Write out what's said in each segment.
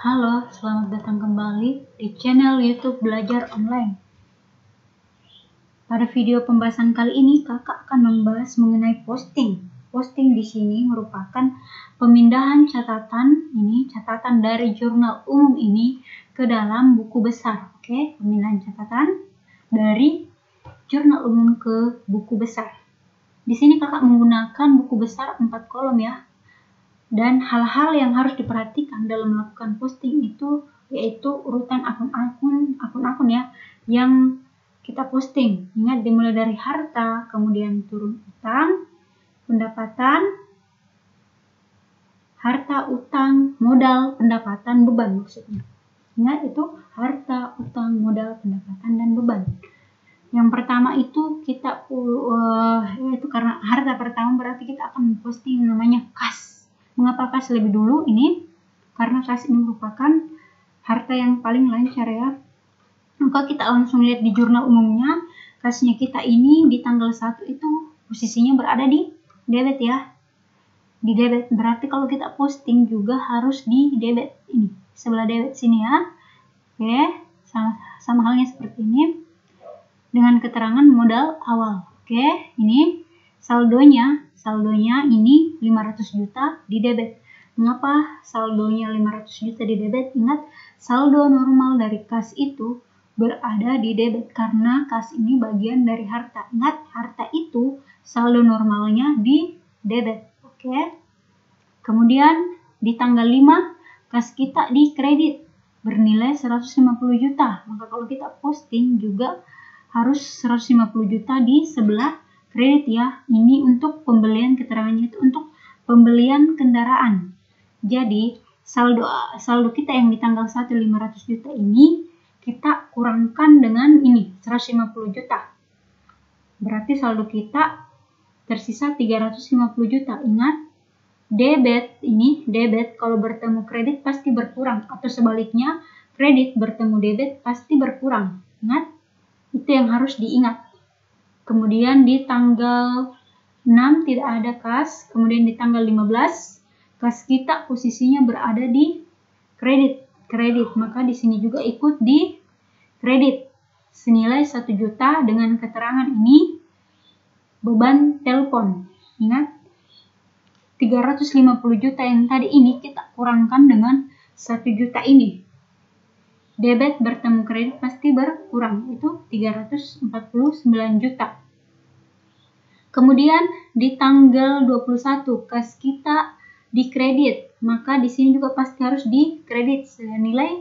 Halo, selamat datang kembali di channel YouTube Belajar Online. Pada video pembahasan kali ini, kakak akan membahas mengenai posting. Posting di sini merupakan pemindahan catatan dari jurnal umum ini ke dalam buku besar. Oke, pemindahan catatan dari jurnal umum ke buku besar. Di sini kakak menggunakan buku besar 4 kolom ya. Dan hal-hal yang harus diperhatikan dalam melakukan posting itu yaitu urutan akun-akun ya yang kita posting. Ingat, dimulai dari harta, kemudian turun utang, pendapatan, harta, utang, modal, pendapatan, beban maksudnya. Ingat itu harta, utang, modal, pendapatan, dan beban. Yang pertama itu kita itu karena harta pertama berarti kita akan memposting namanya kas. Mengapa kas lebih dulu ini? Karena kas ini merupakan harta yang paling lancar ya. Maka kita langsung lihat di jurnal umumnya, kasnya kita ini di tanggal 1 itu posisinya berada di debit ya. Di debit, berarti kalau kita posting juga harus di debit ini, sebelah debit sini ya. Oke, sama halnya seperti ini dengan keterangan modal awal. Oke, ini saldonya ini 500 juta di debit. Mengapa saldonya 500 juta di debit? Ingat, saldo normal dari kas itu berada di debit karena kas ini bagian dari harta. Ingat, harta itu saldo normalnya di debit. Oke. Kemudian di tanggal 5 kas kita di kredit bernilai 150 juta. Maka kalau kita posting juga harus 150 juta di sebelah kredit ya. Ini untuk pembelian, keterangannya itu untuk pembelian kendaraan. Jadi saldo kita yang di tanggal 1 500 juta ini kita kurangkan dengan ini 150 juta. Berarti saldo kita tersisa 350 juta. Ingat, debit kalau bertemu kredit pasti berkurang, atau sebaliknya kredit bertemu debit pasti berkurang. Ingat, itu yang harus diingat. Kemudian di tanggal 6 tidak ada kas. Kemudian di tanggal 15 kas kita posisinya berada di kredit. Maka di sini juga ikut di kredit senilai 1 juta dengan keterangan ini beban telepon. Ingat, 350 juta yang tadi ini kita kurangkan dengan 1 juta ini. Debit bertemu kredit pasti berkurang, itu 349 juta. Kemudian di tanggal 21 kas kita di kredit, maka di sini juga pasti harus di kredit senilai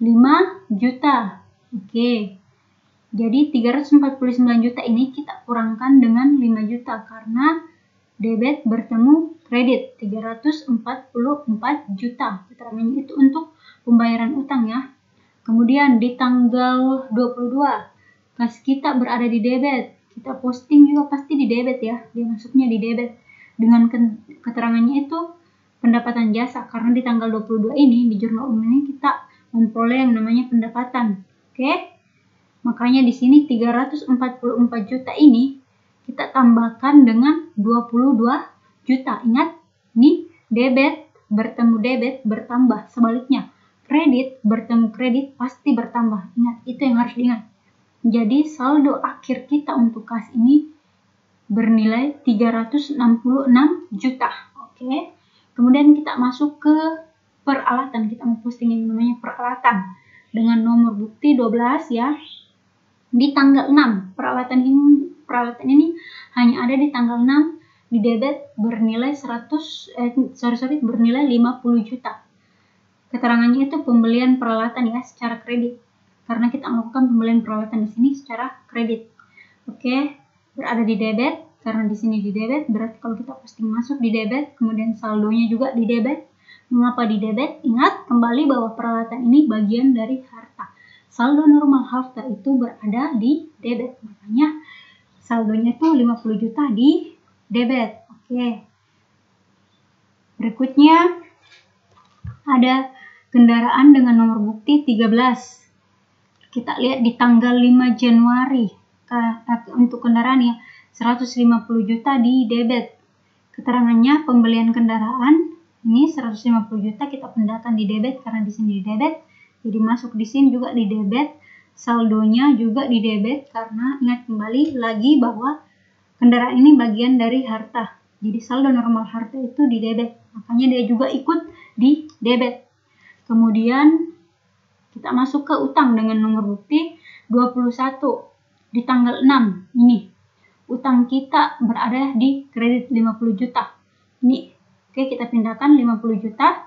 5 juta. Oke. Jadi 349 juta ini kita kurangkan dengan 5 juta karena debit bertemu kredit 344 juta. Keterangannya itu untuk pembayaran utang ya. Kemudian di tanggal 22 kas kita berada di debit. Kita posting juga pasti di debit ya. Dia masuknya di debit. Dengan keterangannya itu pendapatan jasa. Karena di tanggal 22 ini di jurnal umum ini kita memperoleh yang namanya pendapatan. Oke. Makanya di sini 344 juta ini kita tambahkan dengan 22 juta. Ingat, ini debit bertemu debit bertambah. Sebaliknya, kredit bertemu kredit pasti bertambah. Ingat, itu yang harus diingat. Jadi saldo akhir kita untuk kas ini bernilai 366 juta. Oke. Kemudian kita masuk ke peralatan. Kita mau posting yang namanya peralatan dengan nomor bukti 12 ya. Di tanggal 6 peralatan ini hanya ada di tanggal 6 di debit bernilai bernilai 50 juta. Keterangannya itu pembelian peralatan ya secara kredit. Karena kita melakukan pembelian peralatan di sini secara kredit. Oke, berada di debit. Karena di sini di debit, berarti kalau kita posting masuk di debit, kemudian saldonya juga di debit. Mengapa di debit? Ingat kembali bahwa peralatan ini bagian dari harta. Saldo normal harta itu berada di debit. Makanya saldonya itu 50 juta di debit. Oke. Berikutnya ada kendaraan dengan nomor bukti 13. Kita lihat di tanggal 5 Januari untuk kendaraan ya 150 juta di debit. Keterangannya pembelian kendaraan Ini 150 juta kita pindahkan di debit karena di sini di debit. Jadi masuk di sini juga di debit. Saldonya juga di debit karena ingat kembali lagi bahwa kendaraan ini bagian dari harta. Jadi saldo normal harta itu di debit. Makanya dia juga ikut di debit. Kemudian kita masuk ke utang dengan nomor bukti 21 di tanggal 6 ini. Utang kita berada di kredit 50 juta. Ini oke, kita pindahkan 50 juta.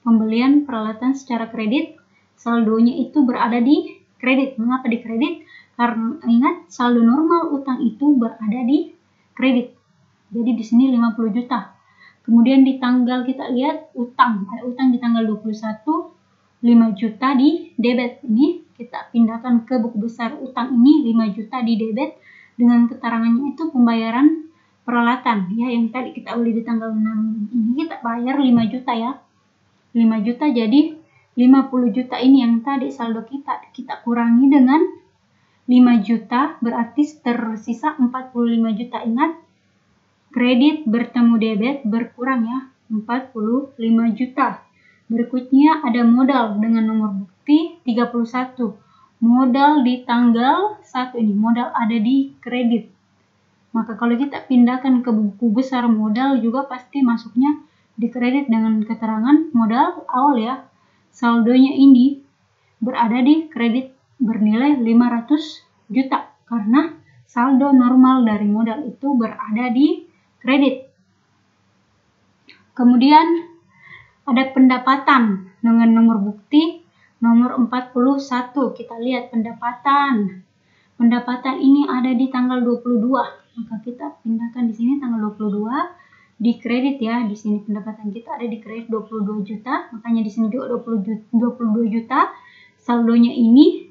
Pembelian peralatan secara kredit. Saldonya itu berada di kredit. Mengapa di kredit? Karena ingat saldo normal utang itu berada di kredit. Jadi di sini 50 juta. Kemudian di tanggal kita lihat utang. Ada utang di tanggal 21 5 juta di debit. Ini kita pindahkan ke buku besar utang ini 5 juta di debit dengan keterangannya itu pembayaran peralatan ya, yang tadi kita beli di tanggal 6 ini kita bayar 5 juta ya. 5 juta jadi 50 juta ini yang tadi saldo kita kurangi dengan 5 juta berarti tersisa 45 juta. Ingat kredit bertemu debit berkurang ya, 45 juta. Berikutnya ada modal dengan nomor bukti 31. Modal di tanggal 1 ini, modal ada di kredit. Maka kalau kita pindahkan ke buku besar modal juga pasti masuknya di kredit dengan keterangan modal awal ya. Saldonya ini berada di kredit bernilai 500 juta karena saldo normal dari modal itu berada di kredit. Kemudian ada pendapatan dengan nomor bukti nomor 41. Kita lihat pendapatan. Pendapatan ini ada di tanggal 22. Maka kita pindahkan di sini tanggal 22 di kredit ya. Di sini pendapatan kita ada di kredit 22 juta. Makanya di sini juga 22 juta. Saldonya ini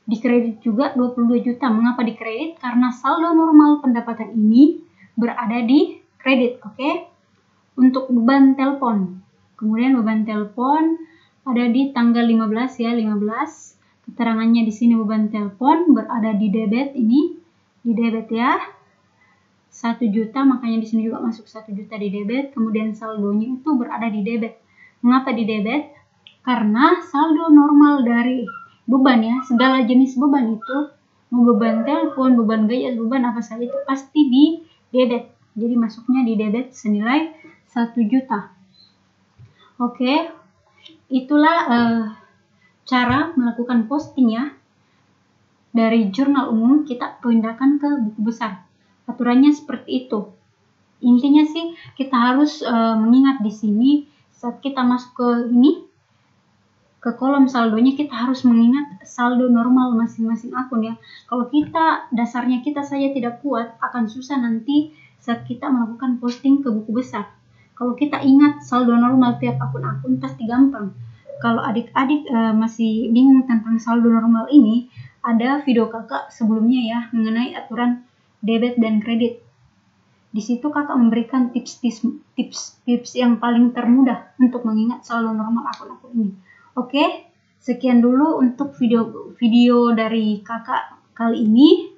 di kredit juga 22 juta. Mengapa di kredit? Karena saldo normal pendapatan ini berada di kredit. Oke. Untuk beban telepon. Kemudian beban telepon ada di tanggal 15 ya, 15. Keterangannya di sini beban telepon berada di debit ini, di debit ya. 1 juta, makanya di sini juga masuk 1 juta di debit. Kemudian saldonya itu berada di debit. Mengapa di debit? Karena saldo normal dari beban ya, segala jenis beban itu, mau beban telepon, beban gaya, beban apa saja itu pasti di debit. Jadi masuknya di debit senilai 1 juta. Oke, itulah cara melakukan posting ya. Dari jurnal umum kita pindahkan ke buku besar. Aturannya seperti itu. Intinya sih kita harus mengingat di sini saat kita masuk ke ini, ke kolom saldonya kita harus mengingat saldo normal masing-masing akun ya. Kalau kita dasarnya kita saja tidak kuat, akan susah nanti saat kita melakukan posting ke buku besar. Kalau kita ingat saldo normal tiap akun-akun pasti gampang. Kalau adik-adik masih bingung tentang saldo normal ini, ada video kakak sebelumnya ya mengenai aturan debit dan kredit. Di situ kakak memberikan tips yang paling termudah untuk mengingat saldo normal akun-akun ini. Oke, sekian dulu untuk video dari kakak kali ini.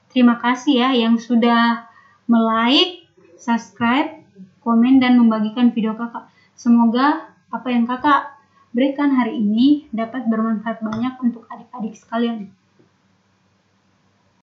Terima kasih ya yang sudah like, subscribe, komen, dan membagikan video kakak. Semoga apa yang kakak berikan hari ini dapat bermanfaat banyak untuk adik-adik sekalian.